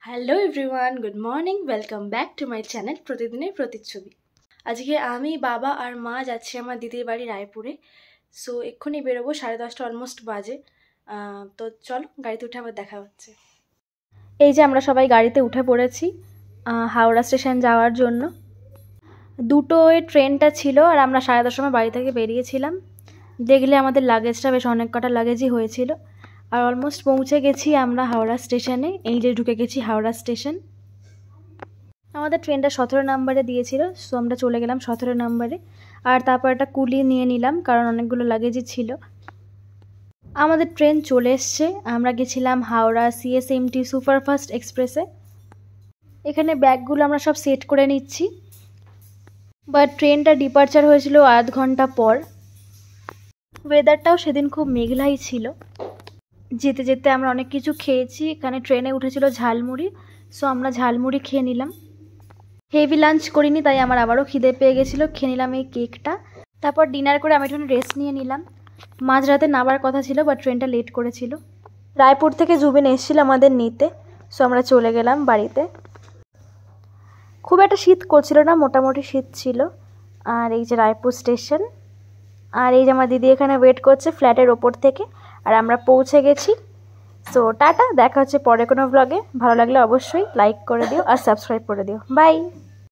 Hello everyone, good morning, welcome back to my channel প্রতিদিনের প্রতিচ্ছবি। আজকে আমি, বাবা আর মা যাচ্ছি আমার দিদির বাড়ি রায়পুরে। সো এক্ষুনি বেরোবো, 10:30 অলমোস্ট বাজে। তো চলো গাড়িতে উঠে আবার দেখা হচ্ছে। এই যে আমরা সবাই গাড়িতে উঠে পড়েছি হাওড়া স্টেশন যাওয়ার জন্য। দুটোয় ট্রেনটা ছিল আর আমরা 10:30 সময় বাড়ি থেকে বেরিয়েছিলাম। দেখলে আমাদের লাগেজটা বেশ অনেক কটা লাগেজই হয়েছিল। আর অলমোস্ট পৌঁছে গেছি আমরা হাওড়া স্টেশনে। এই যে ঢুকে গেছি হাওড়া স্টেশন। আমাদের ট্রেনটা 17 নম্বরে দিয়েছিল, সো আমরা চলে গেলাম 17 নম্বরে। আর তারপর একটা কুলি নিয়ে নিলাম, কারণ অনেকগুলো লাগেজই ছিল। আমাদের ট্রেন চলে এসছে। আমরা গেছিলাম হাওড়া CSMT সুপারফাস্ট এক্সপ্রেসে। এখানে ব্যাগগুলো আমরা সব সেট করে নিচ্ছি। বাট ট্রেনটা ডিপারচার হয়েছিল আধ ঘন্টা পর। ওয়েদারটাও সেদিন খুব মেঘলাই ছিল। যেতে যেতে আমরা অনেক কিছু খেয়েছি। এখানে ট্রেনে উঠেছিল ঝালমুড়ি, সো আমরা ঝালমুড়ি খেয়ে নিলাম। হেভি লাঞ্চ করিনি, তাই আমার আবারও খিদে পেয়ে গেছিলো। খেয়ে নিলাম এই কেকটা। তারপর ডিনার করে আমি একটু রেস্ট নিয়ে নিলাম। মাঝরাতে নামার কথা ছিল, বাট ট্রেনটা লেট করেছিল। রায়পুর থেকে জুবিন এসেছিল আমাদের নিতে, সো আমরা চলে গেলাম বাড়িতে। খুব একটা শীত করছিল না, মোটামুটি শীত ছিল। আর এই যে রায়পুর স্টেশন। আর এই যে আমার দিদি এখানে ওয়েট করছে ফ্ল্যাটের ওপর থেকে। আর আমরা পৌঁছে গেছি। সো টাটা, দেখা হচ্ছে পরে কোনো ব্লগে। ভালো লাগলে অবশ্যই লাইক করে দিও আর সাবস্ক্রাইব করে দিও। বাই।